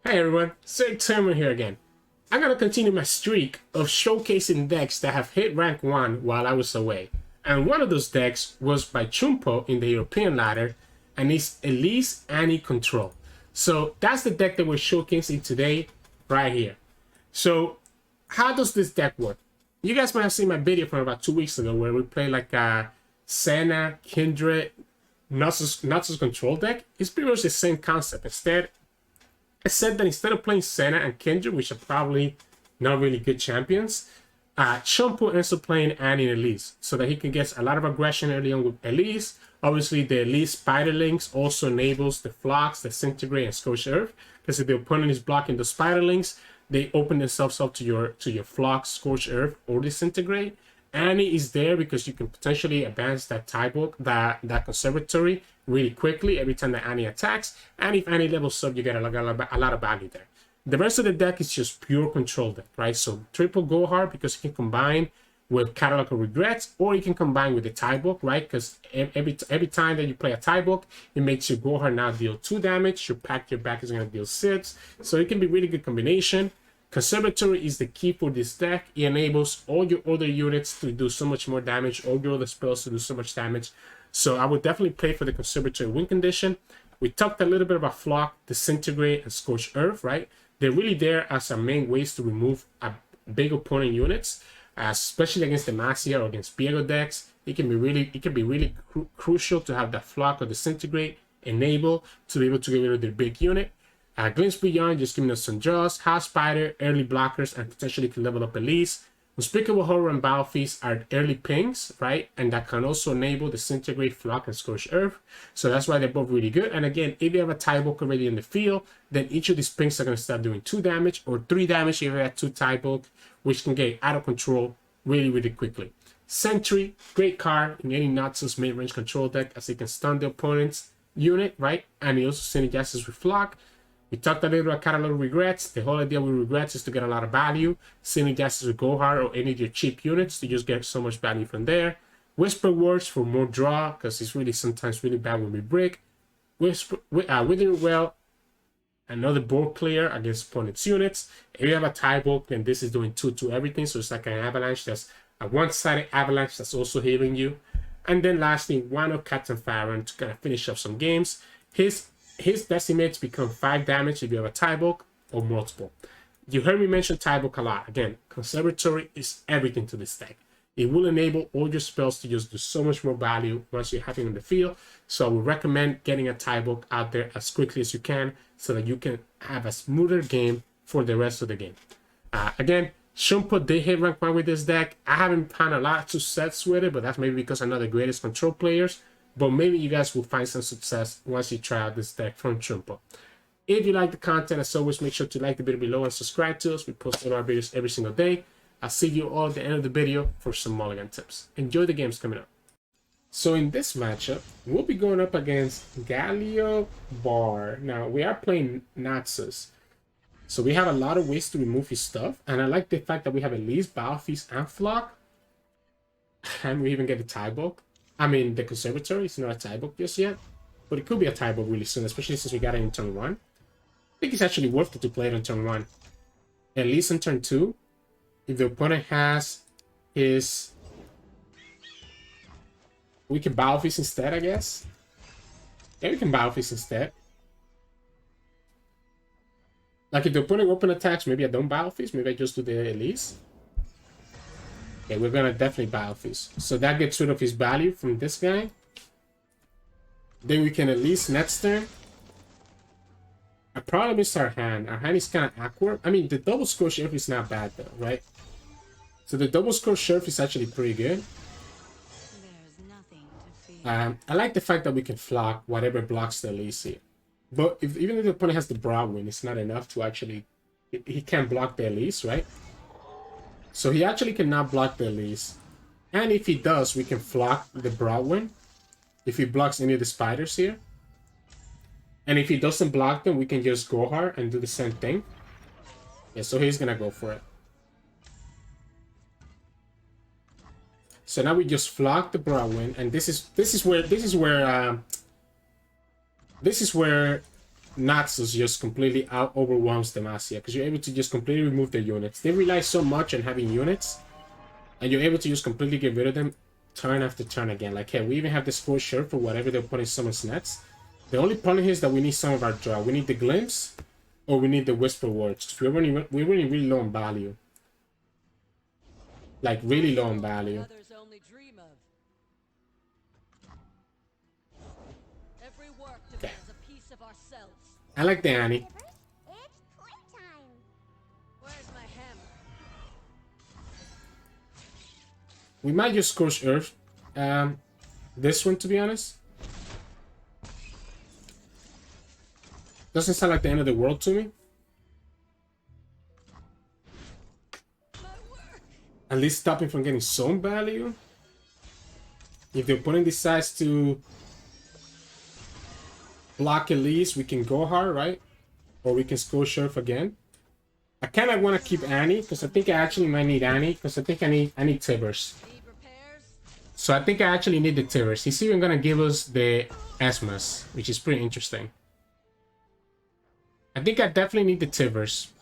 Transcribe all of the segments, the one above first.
Hey everyone, Sirturmund here again. I'm gonna continue my streak of showcasing decks that have hit rank 1 while I was away. And one of those decks was by Shunpo in the European ladder, and it's Elise Annie Control. So that's the deck that we're showcasing today, right here. So how does this deck work? You guys might have seen my video from about 2 weeks ago where we played like a Senna, Kindred, Nasus Control deck. It's pretty much the same concept. I said that instead of playing Senna and Kindred, which are probably not really good champions, Shunpo ends up playing Annie and Elise so that he can get a lot of aggression early on with Elise. Obviously, the Elise Spiderlings also enables the Flocks, the Disintegrate, and Scorched Earth, because if the opponent is blocking the Spiderlings, they open themselves up to your Flocks, Scorched Earth, or Disintegrate. Annie is there because you can potentially advance that Tybaulk, that Conservatory, really quickly every time that Annie attacks. And if Annie levels up, you get a lot of value there. The rest of the deck is just pure control deck, right? So triple go hard because you can combine with Catalog of Regrets, or you can combine with the Tybaulk, right? Because every time that you play a Tybaulk, it makes your go hard now deal 2 damage. Your back is going to deal 6. So it can be really good combination. Conservatory is the key for this deck. It enables all your other units to do so much more damage, all your other spells to do so much damage. So I would definitely play for the Conservatory win condition. We talked a little bit about Flock, Disintegrate, and Scorched Earth, right? They're really there as our main ways to remove big opponent units, especially against the Masia or against Viego decks. It can be really crucial to have that Flock or Disintegrate enable to be able to get rid of their big unit. Glimpse Beyond, just giving us some draws, House Spider, early blockers, and potentially can level up Elise. Unspeakable Horror and Battle Feast are early pings, right? And that can also enable Disintegrate, Flock, and Scorched Earth. So that's why they're both really good. And again, if you have a Tybaulk already in the field, then each of these pings are going to start doing 2 damage or 3 damage if you have 2 Tybaulk, which can get out of control really quickly. Sentry, great card in any Nasus mid-range control deck as it can stun the opponent's unit, right? And it also synergizes with Flock. We talked a little about Catalog of Regrets. The whole idea with Regrets is to get a lot of value. Synergizes with Gohar or any of your cheap units to just get so much value from there. Whisper Words for more draw, because it's really sometimes really bad when we break. Withering Well, another board clear against opponent's units. If you have a Tybaulk, then this is doing 2 to everything. So it's like an avalanche that's a one-sided avalanche that's also healing you. And then lastly, one of Captain Farron to kind of finish up some games. His decimates become 5 damage if you have a Tybaulk or multiple. You heard me mention Tybaulk a lot. Again, Conservatory is everything to this deck. It will enable all your spells to just do so much more value once you have it in the field. So I would recommend getting a Tybaulk out there as quickly as you can so that you can have a smoother game for the rest of the game. Again, Shunpo did hit rank 1 with this deck. I haven't found a lot of success with it, but that's maybe because I'm not the greatest control players. But maybe you guys will find some success once you try out this deck from Shunpo. If you like the content, as always, make sure to like the video below and subscribe to us. We post all our videos every single day. I'll see you all at the end of the video for some mulligan tips. Enjoy the games coming up. So in this matchup, we'll be going up against Galio Bard. Now, we are playing Nasus. So we have a lot of ways to remove his stuff. And I like the fact that we have at least Battle Feast and Flock. And we even get the Tybaulk. I mean, the Conservatory is not a Tybaulk just yet, but it could be a Tybaulk really soon, especially since we got it in turn 1. I think it's actually worth it to play it on turn 1. At least in turn 2, if the opponent has his... We can Battle Feast instead, I guess. Yeah, we can Battle Feast instead. Like, if the opponent open attacks, maybe I don't Battle Feast, maybe I just do the Elise. Okay, we're gonna definitely Battle Feast. So that gets rid of his value from this guy. Then we can at least next turn. I probably missed our hand. Our hand is kind of awkward. I mean, the double Scorched Earth is not bad though, right? So the double Scorched Earth is actually pretty good. I like the fact that we can Flock whatever blocks the Elise here. But even if the opponent has the Braum, it's not enough to actually... He can't block the Elise, right? So he actually cannot block the Elise. And if he does, we can Flock the Braum if he blocks any of the spiders here. And if he doesn't block them, we can just go hard and do the same thing. Yeah, so he's gonna go for it. So now we just Flock the Braum, and this is where Naxos just completely out overwhelms Demacia because you're able to just completely remove their units. They rely so much on having units, and you're able to just completely get rid of them turn after turn again. Like, hey, we even have this full shirt for whatever they're putting summons next. The only problem here is that we need some of our draw. We need the glimpse, or we need the whisper words. We're running really low on value. Like, really low on value. Okay. I like the Annie. We might just Scorch Earth this one, to be honest. Doesn't sound like the end of the world to me. At least stopping from getting some value. If the opponent decides to block Elise, we can go hard, right? Or we can Scorch Earth again. I kind of want to keep Annie, because I think I actually might need Annie, because I think I need Tibers. So I think I actually need the Tibers. He's even going to give us the Esmas, which is pretty interesting. I think I definitely need the Tibers.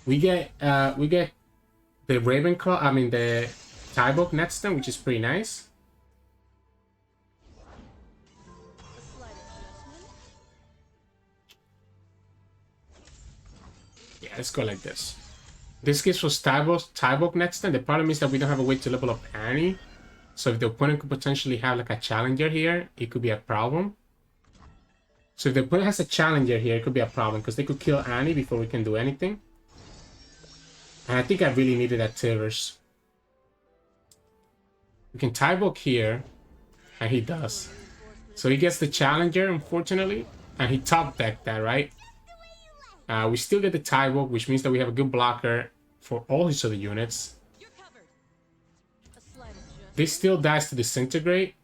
We get the Ravenclaw, I mean the Tybaulk next turn, which is pretty nice. Yeah, let's go like this. This gives us Tybaulk next turn. The problem is that we don't have a way to level up Annie. So if the opponent could potentially have like a challenger here, it could be a problem. So if the opponent has a challenger here, it could be a problem because they could kill Annie before we can do anything. And I think I really needed that Tibers. We can Tybaulk here, and he does. So he gets the challenger, unfortunately, and he top decked that, right? We still get the Tybaulk, which means that we have a good blocker for all his other units. This still dies to disintegrate,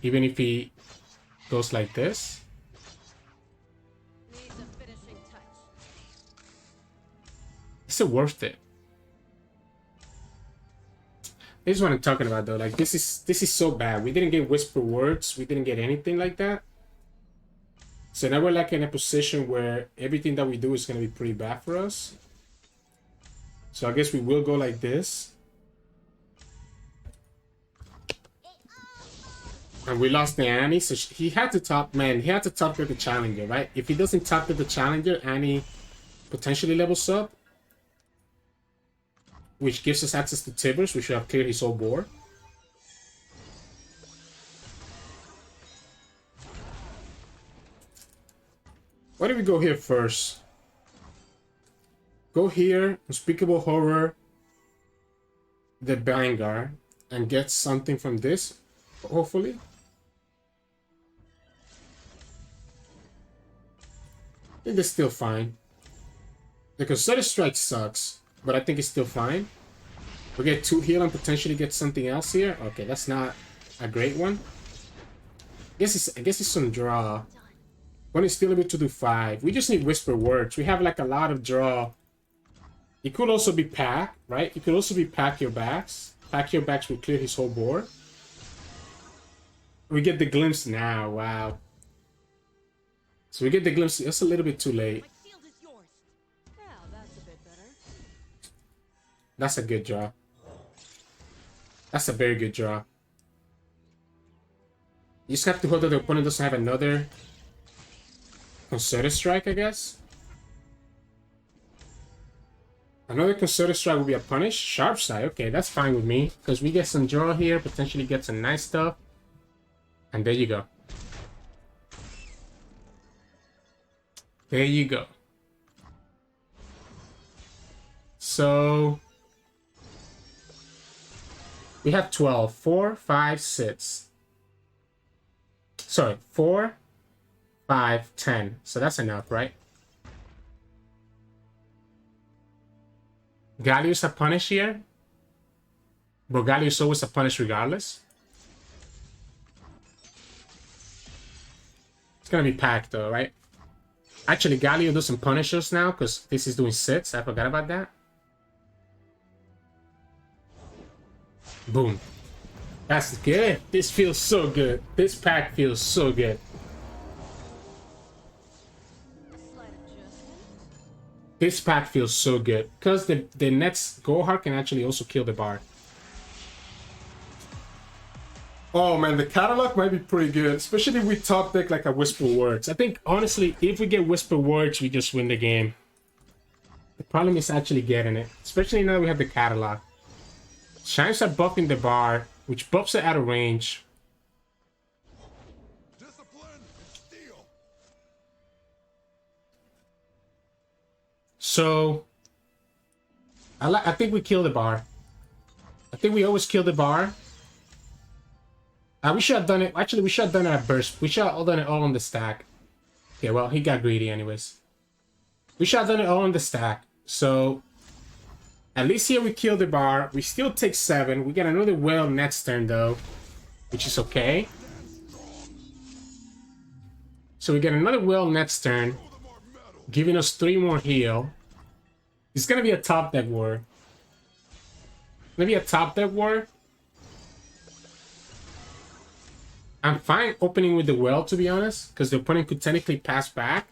even if he goes like this. Is it worth it? This is what I'm talking about, though. Like, this is so bad. We didn't get whisper words. We didn't get anything like that. So now we're like in a position where everything that we do is going to be pretty bad for us. So I guess we will go like this. And we lost the Annie, so he had to top, man, he had to top with the challenger, right? If he doesn't top with the challenger, Annie potentially levels up. Which gives us access to Tibers, which should have cleared his whole board. Why do we go here first? Go here, Unspeakable Horror, the Vanguard, and get something from this, hopefully. I think that's still fine. The Concerted Strike sucks, but I think it's still fine. We get 2 heal and potentially get something else here. Okay, that's not a great one. I guess it's some draw. One is still able to do 5. We just need Whisper Words. We have like a lot of draw. It could also be Pack, right? It could also be Pack Your Backs. Pack Your Backs will clear his whole board. We get the Glimpse now. Wow. So we get the Glimpse. That's a little bit too late. That's a good draw. That's a very good draw. You just have to hope that the opponent doesn't have another Concerted Strike, I guess. Another Concerted Strike will be a punish. Sharp Side, okay, that's fine with me. Because we get some draw here, potentially get some nice stuff. And there you go. There you go. So we have 12. 4, 5, 6. Sorry, 4, 5, 10. So that's enough, right? Galio's a punish here. But Galio's always a punish regardless. It's gonna be packed though, right? Actually, Galio doesn't punish us now because this is doing 6. I forgot about that. Boom. That's good. This feels so good. This pack feels so good. This pack feels so good. Because the next Gohar can actually also kill the Bard. Oh man, the catalog might be pretty good. Especially if we top deck like a Whisper Words. I think, honestly, if we get Whisper Words, we just win the game. The problem is actually getting it. Especially now we have the catalog. Shines are buffing the Bard, which buffs it out of range. So, I think we kill the Bard. I think we always kill the Bard. We should have done it. Actually, we should have done it at burst. We should have done it all on the stack. Okay, well, he got greedy anyways. We should have done it all on the stack. So, at least here we kill the Bard. We still take 7. We get another whale next turn, though, which is okay. So we get another whale next turn, giving us 3 more heal. It's gonna be a top deck war. Maybe a top deck war. I'm fine opening with the well, to be honest, because the opponent could technically pass back.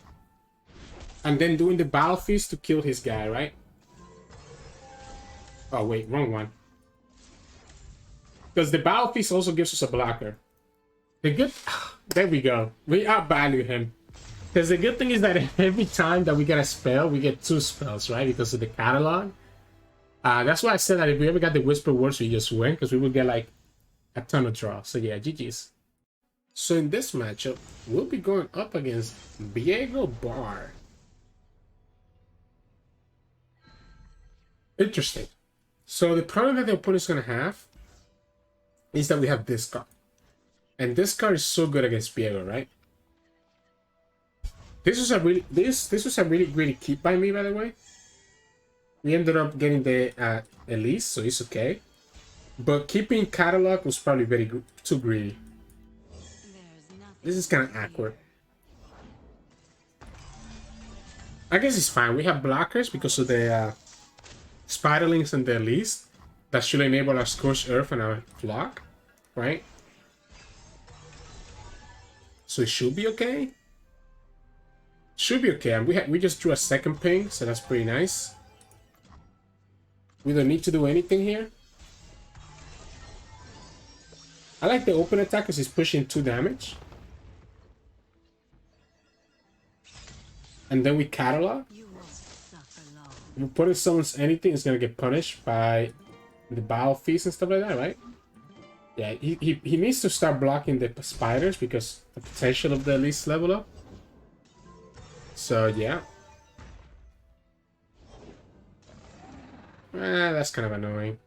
And then doing the battle feast to kill his guy, right? Oh wait, wrong one. Because the battle feast also gives us a blocker. The good... There we go. We outvalue him. Because the good thing is that every time that we get a spell, we get 2 spells, right? Because of the catalog. That's why I said that if we ever got the Whisper Words, we just win. Because we would get like a ton of draw. So yeah, GG's. So in this matchup, we'll be going up against Viego Bard. Interesting. So the problem that the opponent is going to have is that we have this card. And this card is so good against Viego, right? This was a really greedy keep by me, by the way. We ended up getting the Elise, so it's okay. But keeping catalog was probably too greedy. This is kind of awkward. I guess it's fine. We have blockers because of the Spiderlings and the Elise. That should enable our Scorched Earth and our Flock, right? So it should be okay. Should be okay. And we just drew a second ping, so that's pretty nice. We don't need to do anything here. I like the open attack because he's pushing 2 damage. And then we catalog. If we put in someone's anything, it's gonna get punished by the Battle Feast and stuff like that, right? Yeah, he needs to start blocking the spiders because the potential of the Elise level up. So yeah. That's kind of annoying.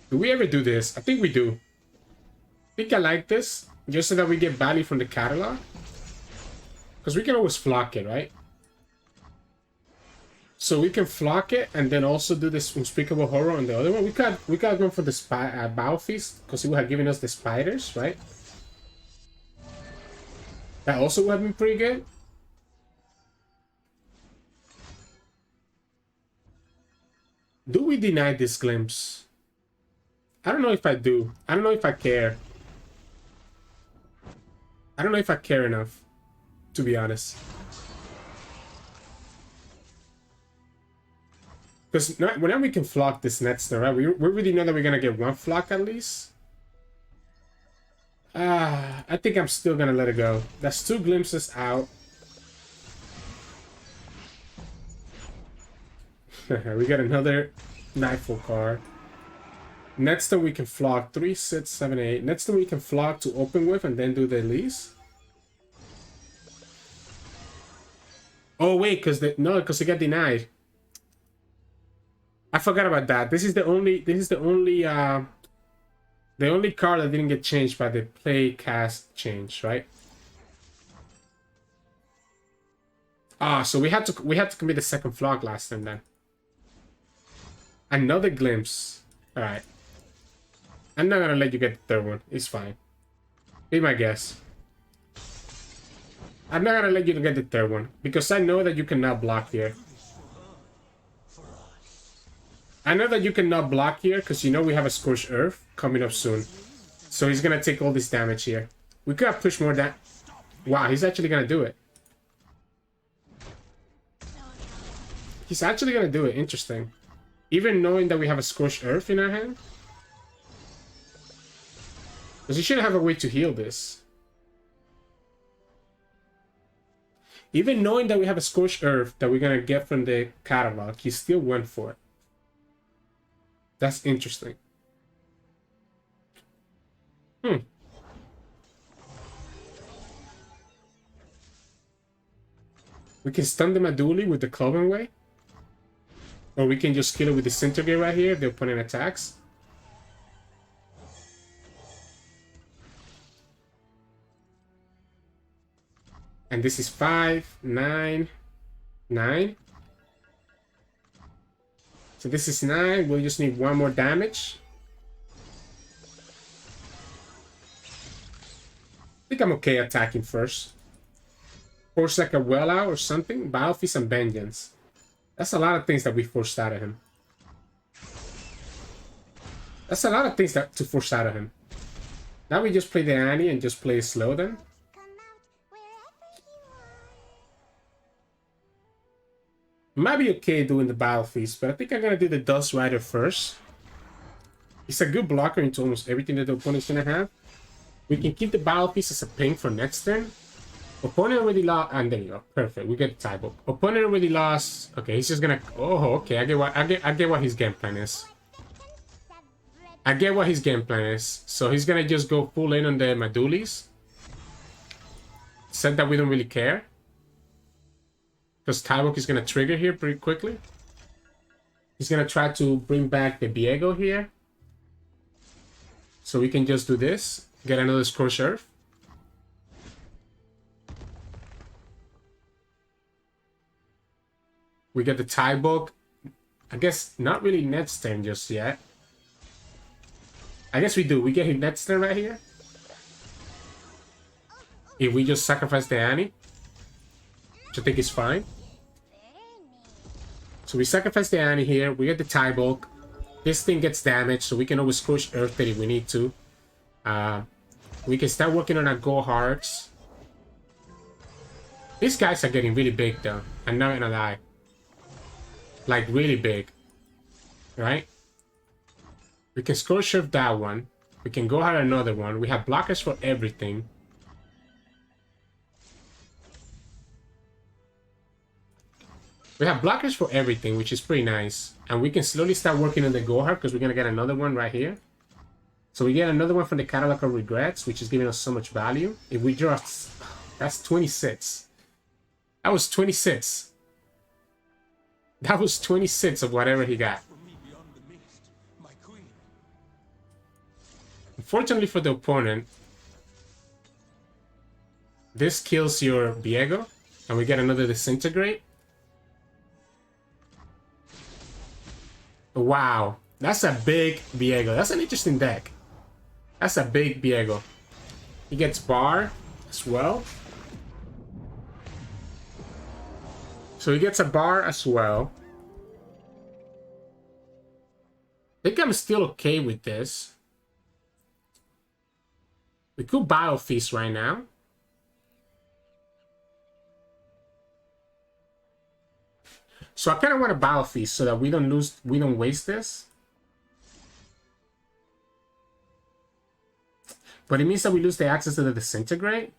Do we ever do this? I think we do. I think I like this. Just so that we get value from the catalog. Because we can always flock it, right? So we can flock it and then also do this Unspeakable Horror on the other one. We could go for the Battle Feast because it would have given us the spiders, right? That also would have been pretty good. Do we deny this glimpse? I don't know if I do. I don't know if I care. I don't know if I care enough, to be honest. Because whenever we can flock this next turn, right? We already know that we're going to get 1 flock at least. I think I'm still going to let it go. That's 2 glimpses out. We got another Nightfall card. Next turn we can flock 3, 6, 7, 8. Next turn we can flock to open with and then do the Elise. Oh wait, because it got denied. I forgot about that. This is the only card that didn't get changed by the play cast change, right? So we had to commit the second flock last time then. Another glimpse. Alright. I'm not gonna let you get the 3rd one. It's fine. Be my guess. I'm not gonna let you get the 3rd one because I know that you cannot block here. I know that you cannot block here because you know we have a Scorched Earth coming up soon. So he's going to take all this damage here. We could have pushed more that. Wow, he's actually going to do it. He's actually going to do it. Interesting. Even knowing that we have a Scorched Earth in our hand. Because he should have a way to heal this. Even knowing that we have a Scorched Earth that we're going to get from the catalog, he still went for it. That's interesting. We can stun the Maduli with the Cloven Way. Or we can just kill it with the Disintegrate right here if the opponent attacks. And this is 5, 9, 9. So this is 9. We'll just need 1 more damage. I think I'm okay attacking first. Force like a Well Out or something. Biofeast and Vengeance. That's a lot of things that we forced out of him. That's a lot of things to force out of him. Now we just play the Annie and just play it slow then. Might be okay doing the Biofeast, but I think I'm gonna do the Dust Rider first. It's a good blocker into almost everything that the opponent's gonna have. We can keep the Biofeast as a ping for next turn. Opponent already lost, and there you go. Perfect. We get the Tybaulk. Opponent already lost. Okay, he's just gonna. Oh, okay. I get what his game plan is. I get what his game plan is. So he's gonna just go full in on the Madulis. Said that we don't really care. Because Tybaulk is gonna trigger here pretty quickly. He's gonna try to bring back the Viego here. So we can just do this. Get another Scorched Earth. We get the Tybaulk. I guess not really next turn just yet. I guess we do. We get him next turn right here. If we just sacrifice the Annie. Which I think is fine. So we sacrifice the Annie here. We get the Tybaulk. This thing gets damaged, so we can always Scorched Earth it if we need to. We can start working on our Go Hearts. These guys are getting really big though. I'm not gonna lie. Like really big. Right? We can Scorched Earth that one. We can Go Hard another one. We have blockers for everything. We have blockers for everything, which is pretty nice. And we can slowly start working on the Go Hard because we're gonna get another one right here. So we get another one from the Catalog of Regrets, which is giving us so much value. If we draw, that's 26. That was 26. That was 26 of whatever he got. Unfortunately for the opponent, this kills your Viego, and we get another Disintegrate. Wow, that's a big Viego. That's an interesting deck. That's a big Viego. He gets Bard as well. So he gets a Bard as well. I think I'm still okay with this. We could Biofeast right now. So I kind of want to Biofeast so that we don't waste this. But it means that we lose the access to the Disintegrate.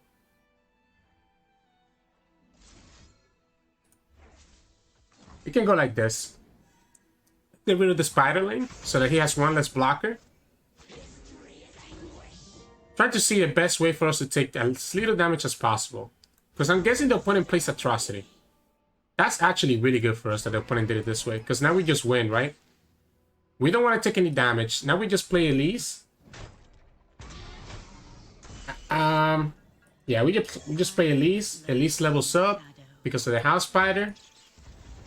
We can go like this. Get rid of the Spiderling so that he has one less blocker. Trying to see the best way for us to take as little damage as possible. Because I'm guessing the opponent plays Atrocity. That's actually really good for us that the opponent did it this way. Because now we just win, right? We don't want to take any damage. Now we just play Elise. Yeah, we just play Elise. Elise levels up because of the House Spider.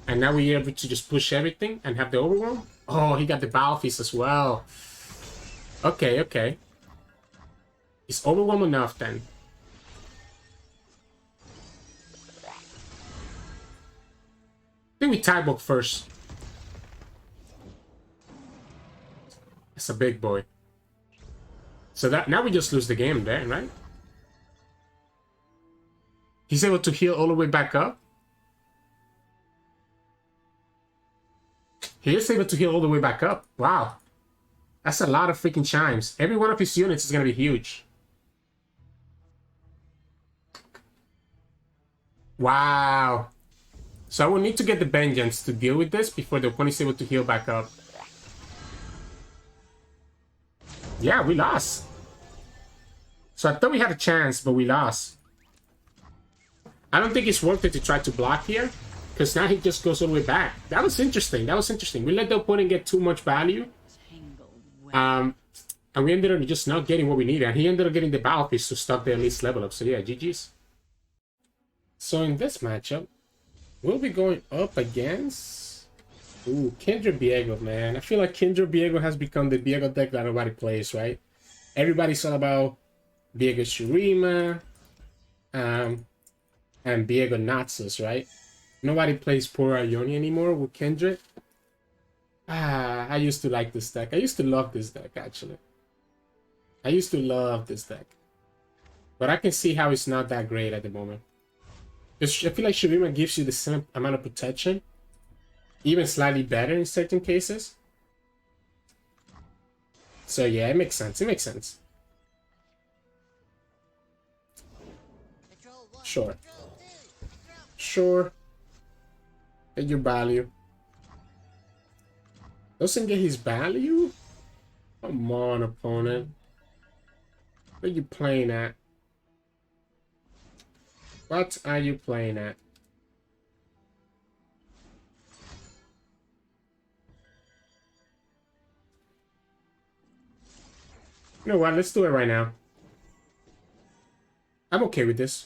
And now we're able to just push everything and have the Overwhelm. Oh, he got the Biofeast as well. Okay, okay. Is Overwhelm enough then? I think we Tybaulk first. That's a big boy. So that now we just lose the game there, right? He's able to heal all the way back up. He is able to heal all the way back up. Wow. That's a lot of freaking chimes. Every one of his units is going to be huge. Wow. So I will need to get the Vengeance to deal with this before the opponent is able to heal back up. Yeah, we lost. So I thought we had a chance, but we lost. I don't think it's worth it to try to block here, because now he just goes all the way back. That was interesting. That was interesting. We let the opponent get too much value. And we ended up just not getting what we needed. And he ended up getting the battle piece to stop the Elise level up. So yeah, GG's. So in this matchup, we'll be going up against... Ooh, Kindred Viego, man. I feel like Kindred Viego has become the Viego deck that nobody plays, right? Everybody's all about Viego Shurima, and Viego Natsus, right? Nobody plays Poor Ioni anymore with Kindred. I used to like this deck. I used to love this deck, actually. I used to love this deck. But I can see how it's not that great at the moment. Because I feel like Shurima gives you the same amount of protection. Even slightly better in certain cases. So yeah, it makes sense. It makes sense. Sure. Sure. Get your value. Doesn't get his value? Come on, opponent. What are you playing at? What are you playing at? You know what? Let's do it right now. I'm okay with this.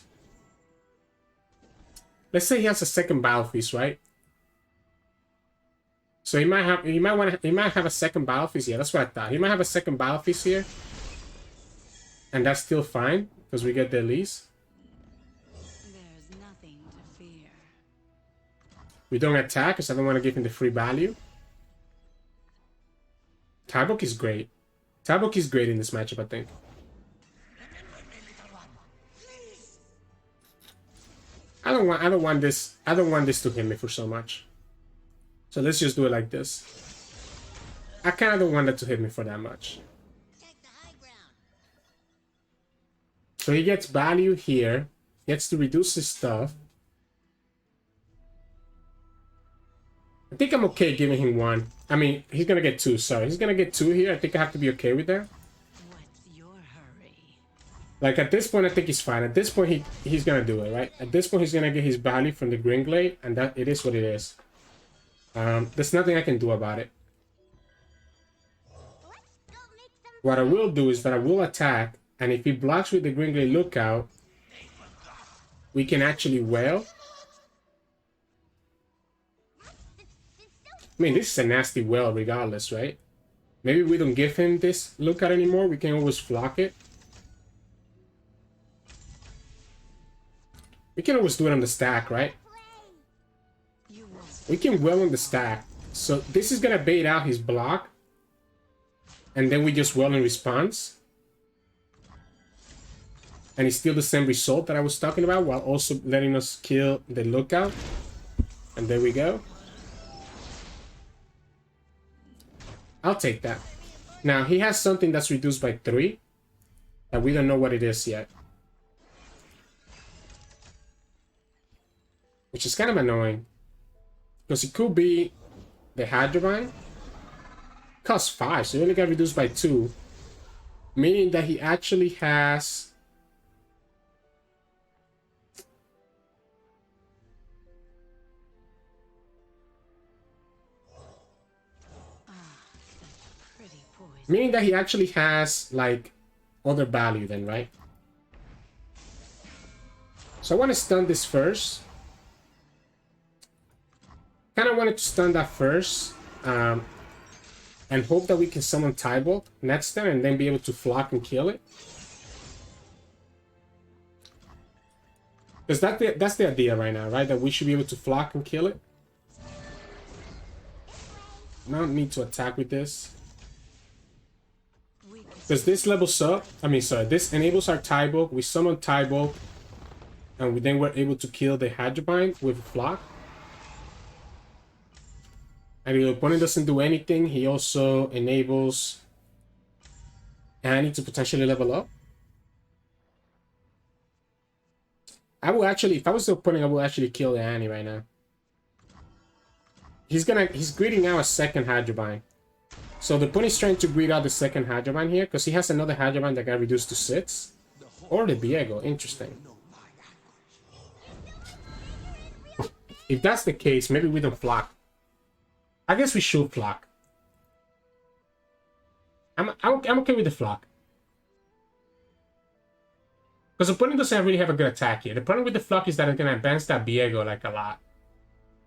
Let's say he has a second battle feast, right? So he might have a second battle feast. Yeah, that's what I thought. He might have a second battle feast here. And that's still fine, because we get the Elise. There's nothing to fear. We don't attack, because I don't want to give him the free value. Tybaulk is great. Tybaulk is great in this matchup, I think. I don't want this to hit me for so much. So let's just do it like this. I kind of don't want that to hit me for that much. So he gets value here. Gets to reduce his stuff. I think I'm okay giving him one. I mean, he's gonna get two, sorry. He's gonna get two here. I think I have to be okay with that. What's your hurry? Like, at this point, I think he's fine. At this point, he's gonna do it, right? At this point, he's gonna get his value from the Green Glade, and that it is what it is. There's nothing I can do about it. What I will do is that I will attack, and if he blocks with the Green Glade Lookout, we can actually wail. I mean, this is a nasty wail regardless, right? Maybe we don't give him this Lookout anymore. We can always flock it. We can always do it on the stack, right? We can wail on the stack. So this is gonna bait out his block. And then we just wail in response. And it's still the same result that I was talking about, while also letting us kill the Lookout. And there we go. I'll take that. Now, he has something that's reduced by 3. And we don't know what it is yet. Which is kind of annoying. Because it could be the Hydrovine. Costs 5, so he only got reduced by 2. Meaning that he actually has... Meaning that he actually has, like, other value then, right? So I want to stun this first. Kind of wanted to stun that first. And hope that we can summon Tybaulk next turn and then be able to flock and kill it. Because that's the idea right now, right? That we should be able to flock and kill it. I don't need to attack with this. Because this levels up, this enables our Tybaulk. We summon Tybaulk, and then we're able to kill the Hydrobind with a Flock. And if the opponent doesn't do anything, he also enables Annie to potentially level up. I will actually, if I was the opponent, I will actually kill Annie right now. He's greeting out a second Hydrobind. So the opponent is trying to greet out the second Hydrobind here, because he has another Hydrobind that got reduced to 6. Or the Viego, interesting. If that's the case, maybe we don't Flock. I guess we should Flock. I'm okay with the Flock. Because the opponent doesn't really have a good attack here. The problem with the Flock is that it's going to advance that Viego like a lot.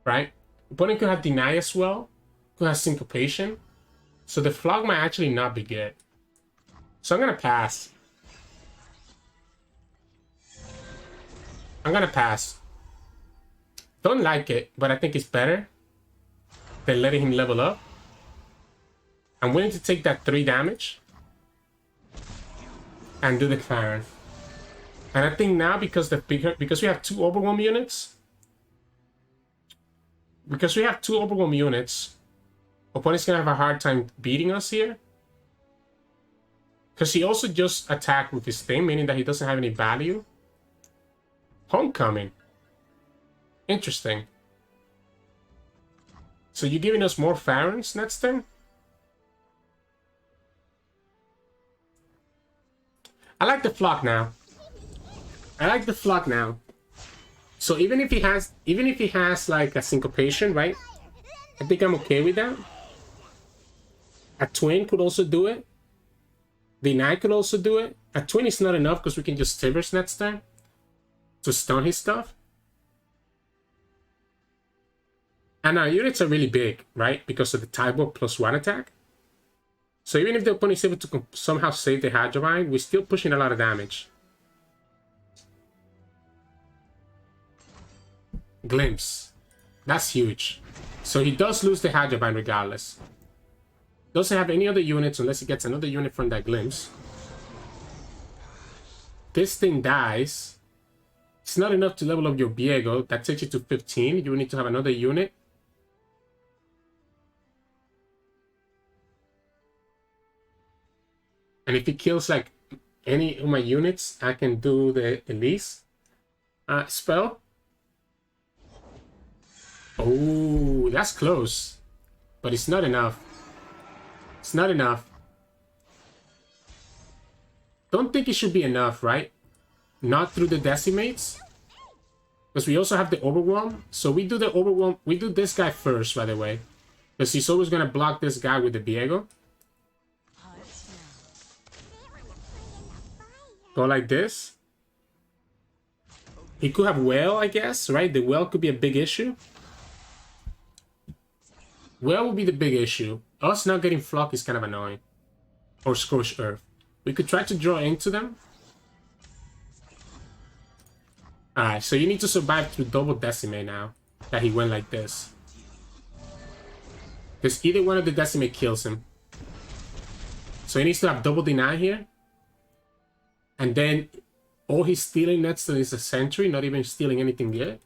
Right? The opponent could have Deny as well. Could have Syncopation. So the Flock might actually not be good. So I'm going to pass. I'm going to pass. Don't like it, but I think it's better than letting him level up. I'm willing to take that 3 damage and do the Farron. And I think now because we have 2 Overwhelm units, opponent's gonna have a hard time beating us here. Because he also just attacked with his thing, meaning that he doesn't have any value. Homecoming. Interesting. So you're giving us more Farrons next turn? I like the Flock now. So even if he has like a Syncopation, right? I think I'm okay with that. A Twin could also do it. The Knight could also do it. A Twin is not enough because we can just Tivers next turn to stun his stuff. And our units are really big, right? Because of the Tybaulk +1 attack. So even if the opponent is able to somehow save the Hydrobind, we're still pushing a lot of damage. Glimpse. That's huge. So he does lose the Hydrobind regardless. Doesn't have any other units unless he gets another unit from that Glimpse. This thing dies. It's not enough to level up your Viego. That takes you to 15. You will need to have another unit. And if he kills like any of my units, I can do the Elise spell. Oh, that's close. But it's not enough. It's not enough. Don't think it should be enough, right? Not through the Decimates. Because we also have the Overwhelm. So we do the Overwhelm. We do this guy first, by the way. Because he's always going to block this guy with the Viego. Go like this. He could have Whale, I guess, right? The Whale could be a big issue. Whale will be the big issue. Us not getting Flock is kind of annoying. Or Scorched Earth. We could try to draw into them. Alright, so you need to survive through double Decimate now. That he went like this. Because either one of the Decimate kills him. So he needs to have double Deny here. And then all he's stealing next to is a Sentry, not even stealing anything yet.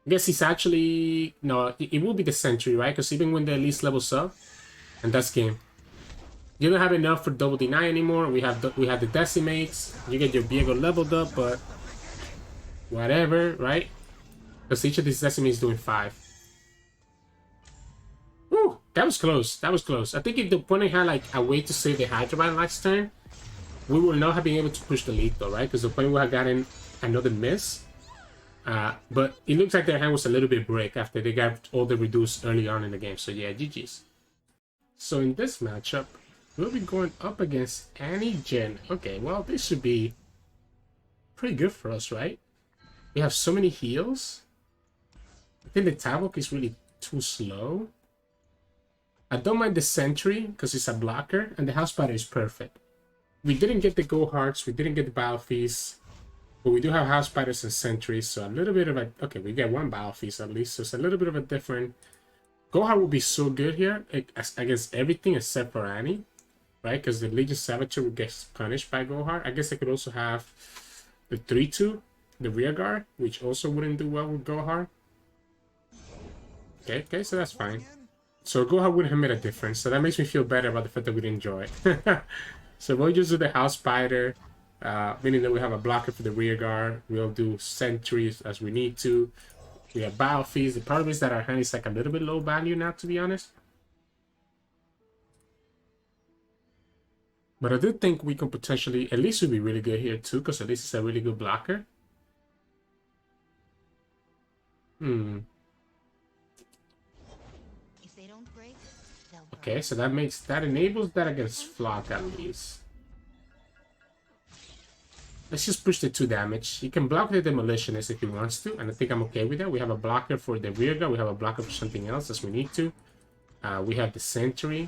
I guess he's actually... No, it will be the Sentry, right? Because even when the Elise levels up, and that's game. You don't have enough for double Deny anymore. We have the Decimates. You get your Viego leveled up, but... Whatever, right? Because each of these Decimates is doing 5. Woo! That was close. That was close. I think if the opponent had like a way to save the Hydrobind last turn, we would not have been able to push the lead though, right? Because the opponent would have gotten another miss. But it looks like their hand was a little bit break after they got all the reduced early on in the game. So yeah, GG's. So in this matchup, we'll be going up against Annie Jhin. Okay, well, this should be pretty good for us, right? We have so many heals. I think the Tybaulk is really too slow. I don't mind the Sentry because it's a blocker, and the House Spider is perfect. We didn't get the Go Hearts, we didn't get the Battle Feast, but we do have House Spiders and Sentries, so a little bit of a... Okay, we get one Battle Feast at least, so it's a little bit of a different... Go Heart will be so good here against everything except for Annie. right? Because the Legion Saboteur gets punished by Gohar. I guess I could also have the 3-2, the rear guard, which also wouldn't do well with Gohar. Okay, so that's fine. So Gohar wouldn't have made a difference, so that makes me feel better about the fact that we didn't enjoy it. So we'll just do the House Spider, meaning that we have a blocker for the rear guard. We'll do sentries as we need to. We have battle fees. The problem is that our hand is like a little bit low value now, to be honest. But I do think we can potentially, at least would be really good here too, because at least it's a really good blocker. If they don't break, they'll break. Okay, so that enables that against Flock at least. Let's just push the 2 damage. He can block the Demolitionist if he wants to, and I think I'm okay with that. We have a blocker for the rear guard. We have a blocker for something else as we need to. We have the Sentry.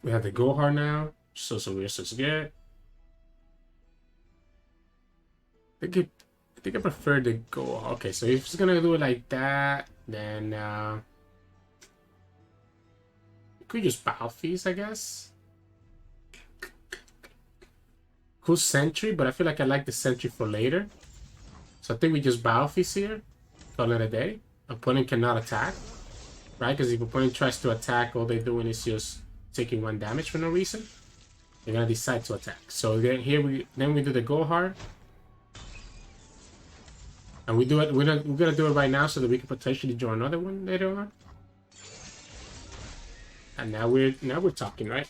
We have the Gohar now. So we're so good. I think I prefer the Gohar. Okay, so if it's gonna do it like that, then we could use Battle Feast, I guess. Cool Sentry, but I feel like I like the Sentry for later. So I think we just Battle Feast here. Call it a day. Opponent cannot attack, right? Because if opponent tries to attack, all they're doing is just taking 1 damage for no reason. They're gonna decide to attack. So then here we do the Gohar. And we do it. We're gonna do it right now so that we can potentially draw another one later on. And now we're talking, right?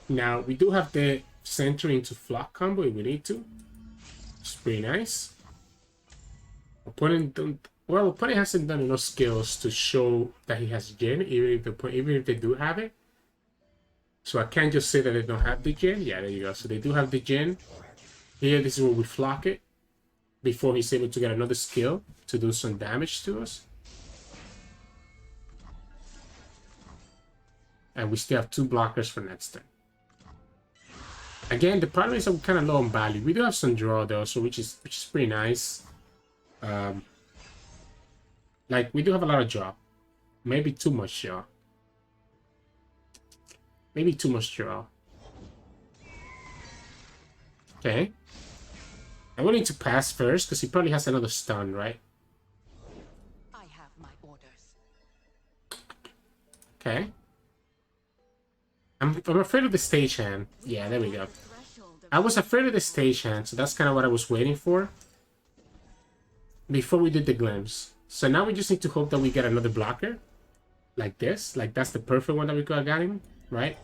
Now we do have the Sentry into Flock combo if we need to. It's pretty nice. Opponent hasn't done enough skills to show that he has Jhin, even if they do have it. So I can't just say that they don't have the Jhin. Yeah, there you go. So they do have the Jhin. Here, this is where we flock it before he's able to get another skill to do some damage to us. And we still have 2 blockers for next turn. Again, the problem is that we're kind of low on value. We do have some draw though, so which is pretty nice. Like we do have a lot of draw. Maybe too much draw. Maybe too much draw. Okay. I'm willing to pass first because he probably has another stun, right? I have my orders. Okay. I'm afraid of the stage hand. Yeah, there we go. I was afraid of the stage hand, so that's kind of what I was waiting for. Before we did the glimpse. So now we just need to hope that we get another blocker. Like this. Like that's the perfect one that we could have got him. Right?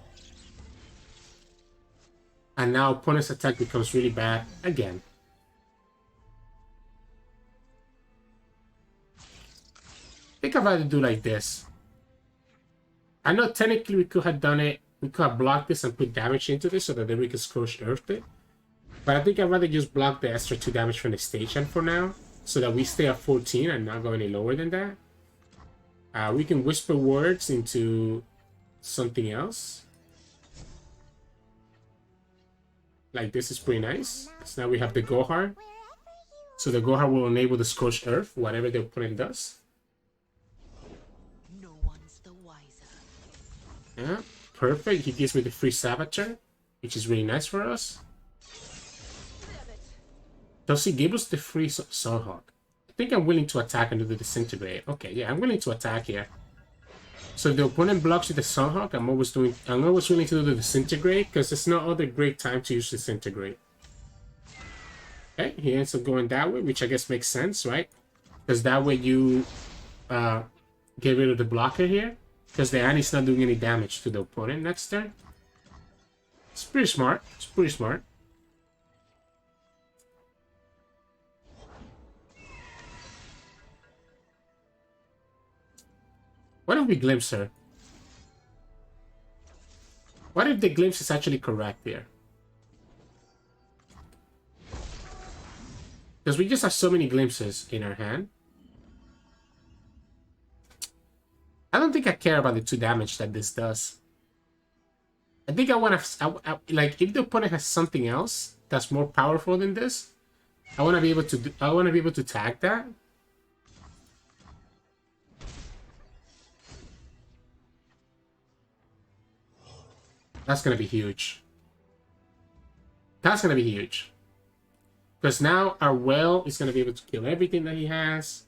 And now opponent's attack becomes really bad again. I think I'd rather do like this. I know technically we could have done it. We could have blocked this and put damage into this so that then we could Scorched Earth it. But I think I'd rather just block the extra 2 damage from the station for now. So that we stay at 14 and not go any lower than that. We can Whisper Words into something else. Like this is pretty nice. So now we have the Gohar. So the Gohar will enable the Scorched Earth, whatever the opponent does. No one's the wiser. Yeah, perfect. He gives me the free Saboteur, which is really nice for us. Does he give us the free Sunhawk? I think I'm willing to attack and do the Disintegrate. Okay, yeah, I'm willing to attack here. So if the opponent blocks with the Sunhawk, I'm always willing to do the Disintegrate because there's no other great time to use Disintegrate. Okay, he ends up going that way, which I guess makes sense, right? Because that way you get rid of the blocker here. Because the Annie's not doing any damage to the opponent next turn. It's pretty smart. It's pretty smart. What if we glimpse her? What if the glimpse is actually correct here? Because we just have so many glimpses in our hand. I don't think I care about the 2 damage that this does. I think I want to, like, if the opponent has something else that's more powerful than this, I want to be able to tag that. That's gonna be huge. That's gonna be huge. Because now our whale is gonna be able to kill everything that he has.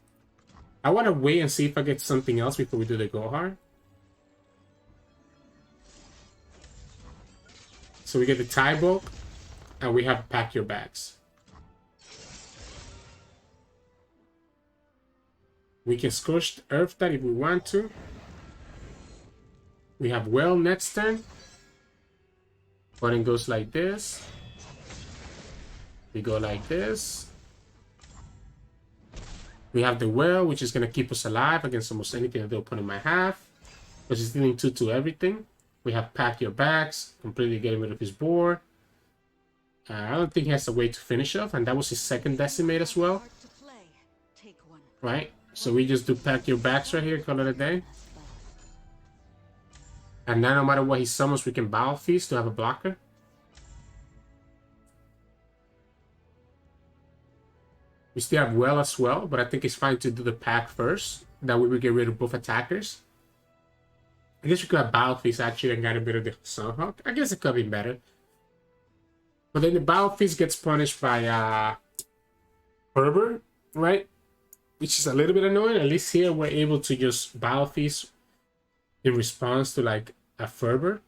I want to wait and see if I get something else before we do the Gohar. So we get the Tybaulk, and we have Pack Your Bags. We can Scorched Earth that if we want to. We have Well next turn. Button goes like this. We go like this. We have the Well, which is going to keep us alive against almost anything that the opponent might have. Which is dealing 2 to everything. We have Pack Your Bags, completely getting rid of his board. I don't think he has a way to finish off, and that was his second Decimate as well. Right? So we just do Pack Your Bags right here, call it a day. And now no matter what he summons, we can Battle Feast to have a blocker. We still have Well as well, but I think it's fine to do the pack first. That way we get rid of both attackers. I guess we could have Battle Feast actually and got a bit of the Sunhawk. I guess it could be better. But then the Battle Feast gets punished by Herbert, right? Which is a little bit annoying. At least here we're able to just Battle Feast in response to like a Fervor.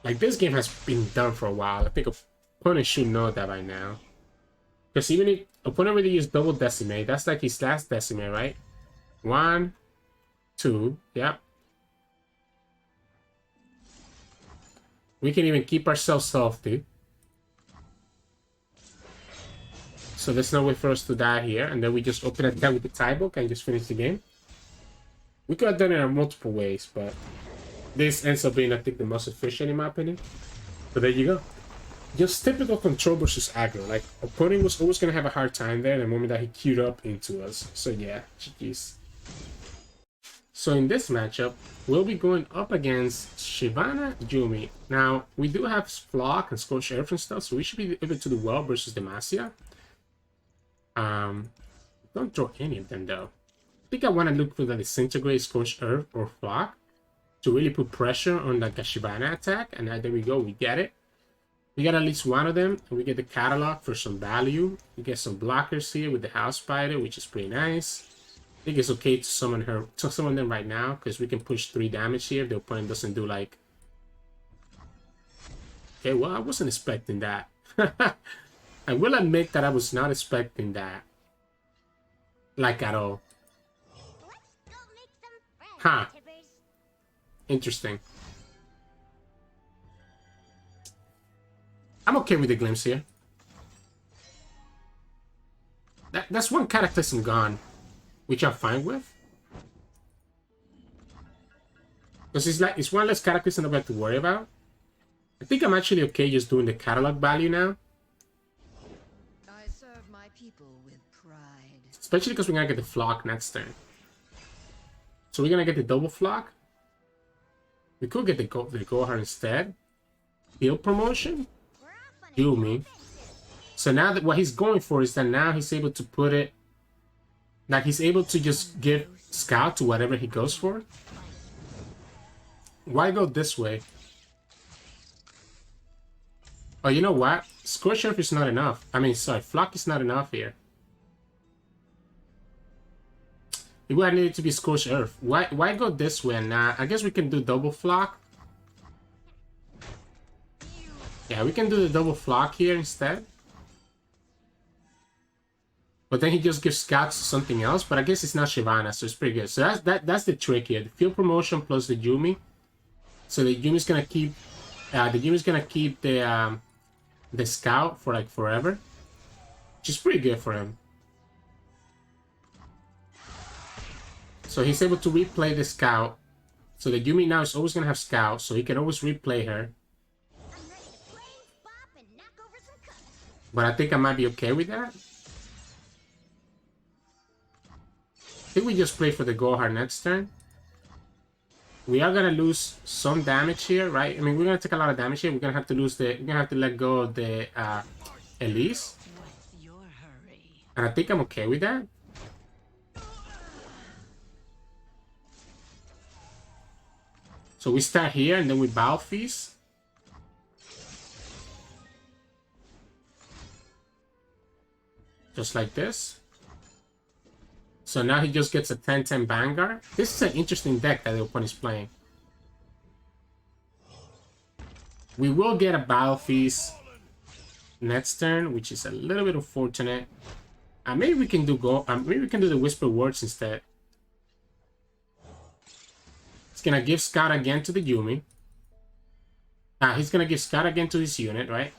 Like this game has been done for a while. I think opponent should know that by now. Because even if opponent really used double Decimate, that's like his last Decimate, right? 1, 2, yep. We can even keep ourselves healthy. So there's no way for us to die here. And then we just open it down with the Tybaulk and just finish the game. We could have done it in multiple ways, but this ends up being, I think, the most efficient in my opinion. But there you go. Just typical control versus aggro. Like, opponent was always going to have a hard time there the moment that he queued up into us. So yeah, GG's. So in this matchup, we'll be going up against Shyvanna Yuumi. Now, we do have Flock and Scorched Earth and stuff, so we should be able to do well versus Demacia. Don't draw any of them though. I think I want to look for the Disintegrate, Scorched Earth, or Flock to really put pressure on like a Shyvanna attack. And there we go, we get it. We got at least one of them, and we get the Catalog for some value. We get some blockers here with the House Spider, which is pretty nice. I think it's okay to summon them right now, because we can push 3 damage here if the opponent doesn't do like... Okay, well, I wasn't expecting that. I will admit that I was not expecting that. Like, at all. Huh. Interesting. I'm okay with the Glimpse here. That's one Cataclysm gone, which I'm fine with. Because it's one less Cataclysm that I have to worry about. I think I'm actually okay just doing the Catalog value now. I serve my people with pride. Especially because we're gonna get the Flock next turn. So we're gonna get the double Flock. We could get the Gohar instead. Field promotion. Yuumi. So now that what he's going for is that now he's able to put it, like he's able to just give Scout to whatever he goes for. Why go this way? Oh, you know what? Scorched Earth is not enough. I mean, sorry, Flock is not enough here. It would have needed to be Scorched Earth. Why go this way? And I guess we can do double Flock. Yeah, we can do the double Flock here instead. But then he just gives Scouts to something else. But I guess it's not Shyvanna, so it's pretty good. So that's the trick here. The field promotion plus the Yuumi. So the Yuumi's gonna keep the Scout for like forever. Which is pretty good for him. So he's able to replay the Scout. So the Yuumi now is always gonna have Scout, so he can always replay her. But I think I might be okay with that. I think we just play for the Gohar next turn. We are gonna lose some damage here, right? I mean, we're gonna take a lot of damage here. We're gonna have to let go of the Elise. And I think I'm okay with that. So we start here and then we Battle Feast. Just like this. So now he just gets a 10-10 Vanguard. This is an interesting deck that the opponent is playing. We will get a Battle Feast next turn, which is a little bit unfortunate. Maybe we can do maybe we can do the Whisper Words instead. He's gonna give Scout again to the Yuumi. He's gonna give Scout again to this unit, right?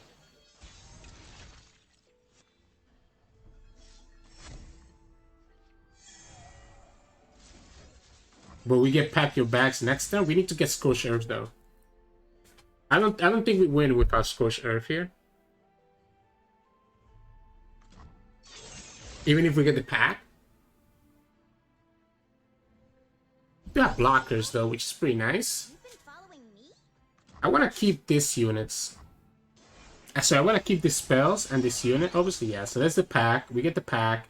But we get Pack Your Bags next turn. We need to get Scorched Earth though. I don't think we win without Scorched Earth here. Even if we get the pack. We have blockers though, which is pretty nice. I want to keep these units. So I want to keep the spells and this unit. Obviously, yeah. So that's the pack. We get the pack.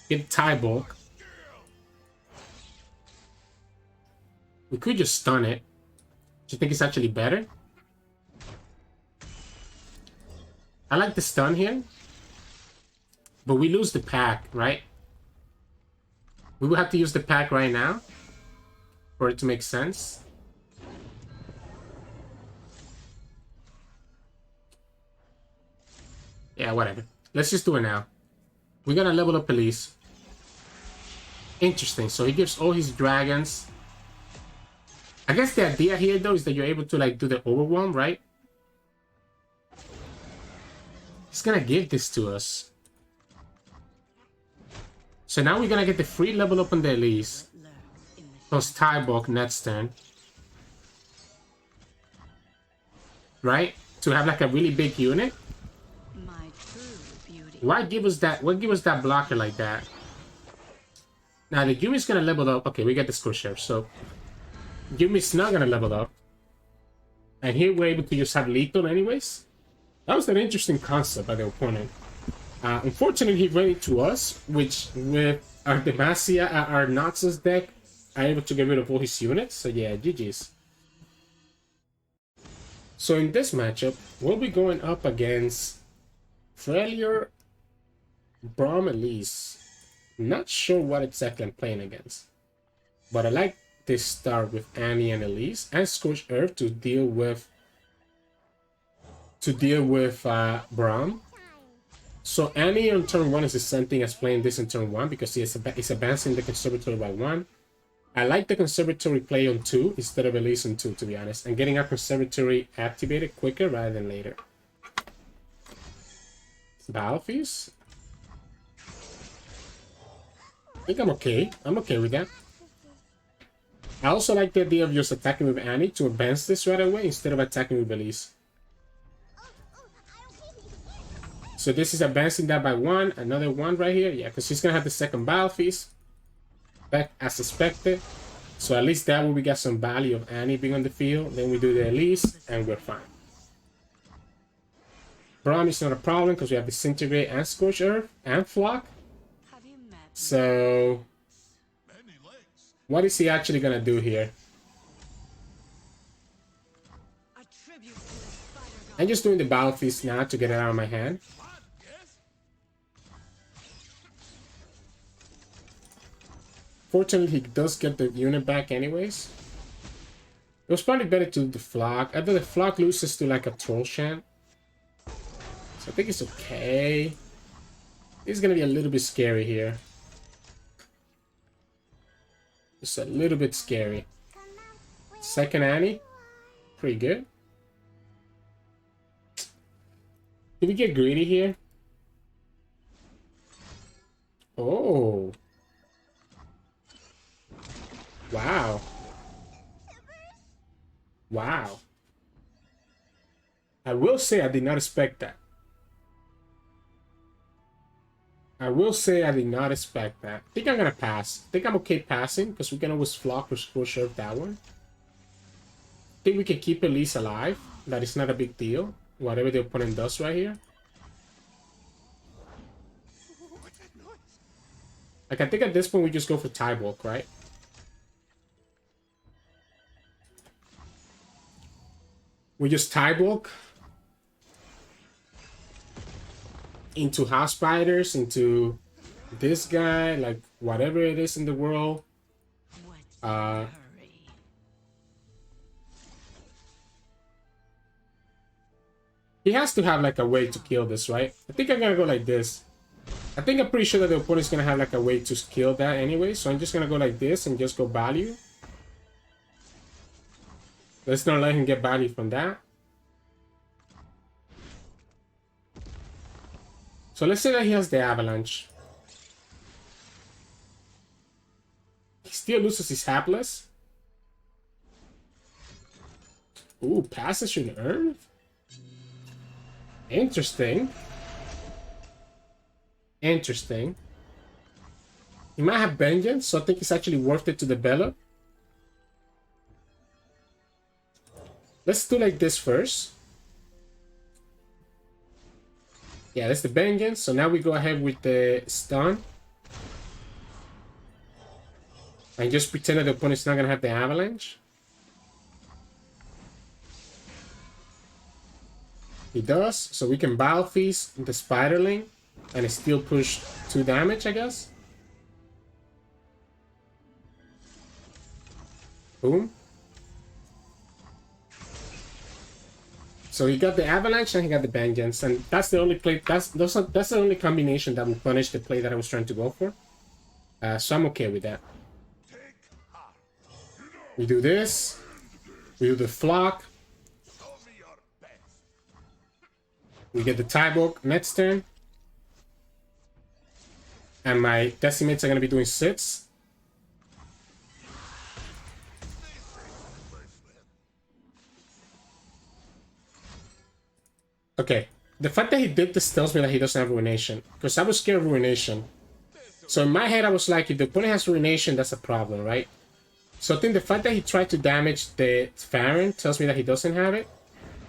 Get Tybaulk. We could just stun it. Do you think it's actually better? I like the stun here. But we lose the pack, right? We will have to use the pack right now for it to make sense. Yeah, whatever. Let's just do it now. We're gonna level up Elise. Interesting. So he gives all his dragons. I guess the idea here, though, is that you're able to, like, do the overwhelm, right? He's gonna give this to us. So now we're gonna get the free level up on the Elise. Plus Tybaulk next turn. Right? To have like a really big unit. Why give us that? What give us that blocker like that? Now the Yuumi's gonna level up. Okay, we get the Scorcher. So Yuumi's not gonna level up. And here we're able to just have lethal anyways. That was an interesting concept by the opponent. Unfortunately, he ran into us, which with our Demacia, our Noxus deck, are able to get rid of all his units. So yeah, GG's. So in this matchup, we'll be going up against Freljord, Braum, Elise. Not sure what exactly I'm playing against. But I like this start with Annie and Elise and Scorched Earth to deal with Braum. So Annie on turn 1 is the same thing as playing this in turn 1 because it's advancing the Conservatory by 1. I like the Conservatory play on 2 instead of Elise on 2, to be honest, and getting our Conservatory activated quicker rather than later. Battle Feast? I think I'm okay. I'm okay with that. I also like the idea of just attacking with Annie to advance this right away instead of attacking with Elise. So this is advancing that by 1, another 1 right here. Yeah, because she's going to have the second Battle Feast. Back as expected. So at least that way we got some value of Annie being on the field. Then we do the Elise and we're fine. Braum is not a problem because we have Disintegrate and Scorched Earth and Flock. So what is he actually going to do here? I'm just doing the Battle Feast now to get it out of my hand. Fortunately, he does get the unit back anyways. It was probably better to do the Flock. Either the Flock loses to like a Troll Chant. So I think it's okay. It's gonna be a little bit scary here. Just a little bit scary. Second Annie. Pretty good. Did we get greedy here? Oh. Wow. Wow. I will say I did not expect that. I will say I did not expect that. I think I'm gonna pass. I think I'm okay passing because we can always Flock or Scorched Earth that one. I think we can keep Elise alive. That is not a big deal. Whatever the opponent does right here. Like, I think at this point we just go for Tybaulk, right? We just Tybaulk into house spiders, into this guy, like whatever it is in the world. He has to have like a way to kill this, right? I think I'm gonna go like this. I think I'm pretty sure that the opponent's gonna have like a way to kill that anyway, so I'm just gonna go like this and just go value. Let's not let him get value from that. So let's say that he has the avalanche. He still loses his hapless. Ooh, passage in earth? Interesting. Interesting. He might have vengeance, so I think it's actually worth it to develop. Let's do like this first. Yeah, that's the vengeance. So now we go ahead with the stun. And just pretend that the opponent's not gonna have the avalanche. He does, so we can Battle Feast the Spiderling and still push 2 damage, I guess. Boom. So he got the avalanche and he got the vengeance, and that's the only play. That's the only combination that will punish the play that I was trying to go for. So I'm okay with that. We do this. We do the flock. We get the Tybaulk next turn. And my decimates are going to be doing 6. Okay. The fact that he did this tells me that he doesn't have Ruination. Because I was scared of Ruination. So in my head, I was like, if the opponent has Ruination, that's a problem, right? So I think the fact that he tried to damage the Farron tells me that he doesn't have it.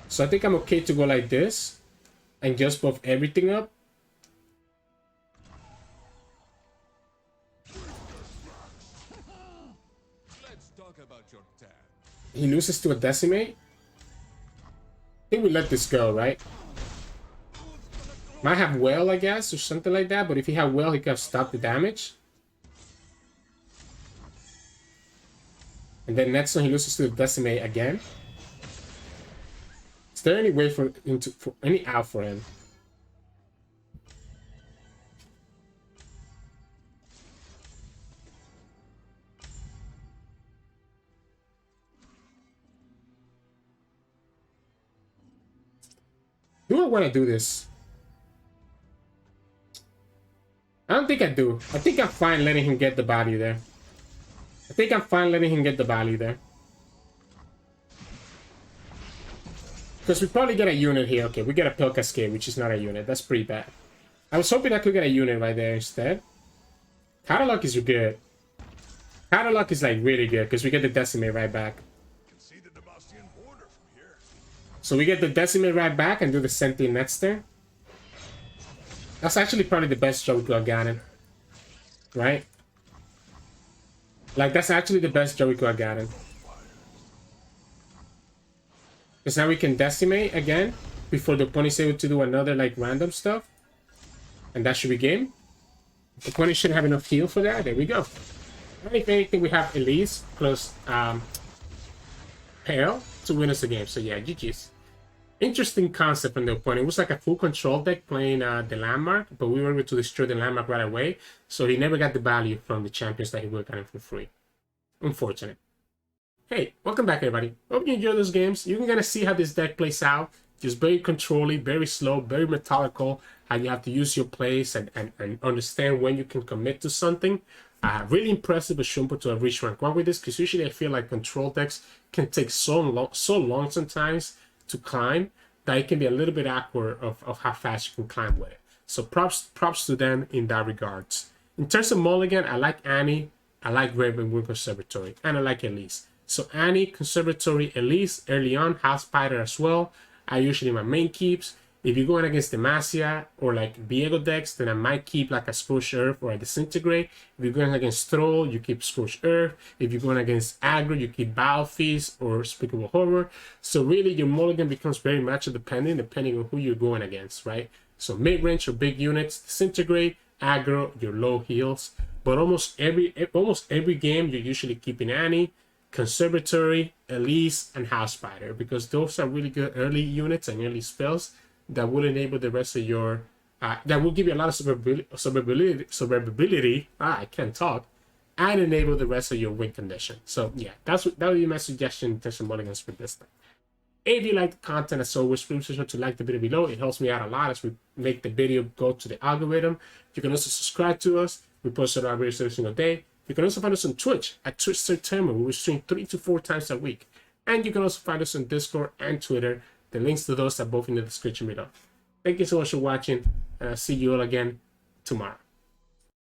So I think I'm okay to go like this. And just buff everything up. Let's talk about your dad. He loses to a decimate. I think we let this go, right? Might have well, I guess, or something like that. But if he had well, he could have stopped the damage. And then next one, he loses to the decimate again. Is there any way for him to, for any out for him? Do I want to do this? I don't think I do. I think I'm fine letting him get the value there. I think I'm fine letting him get the value there. Because we probably get a unit here. Okay, we get a Pill Cascade, which is not a unit. That's pretty bad. I was hoping I could get a unit right there instead. Catalog is good. Catalog is like really good because we get the Decimate right back. So we get the Decimate right back and do the Sentient next turn. That's actually probably the best joke we could have gotten. Right? Like, that's actually the best joke we could have gotten. Because now we can Decimate again before the opponent is able to do another, like, random stuff. And that should be game. The opponent should have enough heal for that. There we go. And if anything, we have Elise plus Pale to win us the game. So yeah, GG's. Interesting concept from the opponent. It was like a full control deck playing the Landmark, but we were able to destroy the Landmark right away. So he never got the value from the champions that he would have gotten for free. Unfortunate. Hey, welcome back everybody. Hope you enjoy those games. You're gonna see how this deck plays out. Just very controlling, very slow, very methodical. How you have to use your plays and understand when you can commit to something. Really impressive with Shunpo to have reached rank 1 with this, because usually I feel like control decks can take so long sometimes to climb that it can be a little bit awkward of how fast you can climb with it. So props to them in that regards. In terms of mulligan, I like Annie, I like Ravenwood Conservatory, and I like Elise. So Annie, Conservatory, Elise, early on, House Spider as well. I usually my main keeps. If you're going against Demacia or like Viego decks, then I might keep like a Scorched Earth or a Disintegrate. If you're going against Troll, you keep Scorched Earth. If you're going against Aggro, you keep Battle Feast or Unspeakable Horror. So really your mulligan becomes very much depending on who you're going against, right? So mid-range or big units, Disintegrate, Aggro, your low heals. But almost every game you're usually keeping Annie, Conservatory, Elise, and House Spider, because those are really good early units and early spells that will enable the rest of your that will give you a lot of survivability. I can't talk, and enable the rest of your win condition. So yeah, that would be my suggestion in terms of mulligans for this time. If you like the content, as always, please make sure to like the video below. It helps me out a lot as we make the video go to the algorithm. You can also subscribe to us. We post our videos every single day. You can also find us on Twitch at Twitch Sirturmund, where we stream 3 to 4 times a week. And you can also find us on Discord and Twitter. The links to those are both in the description below. Thank you so much for watching, and I'll see you all again tomorrow.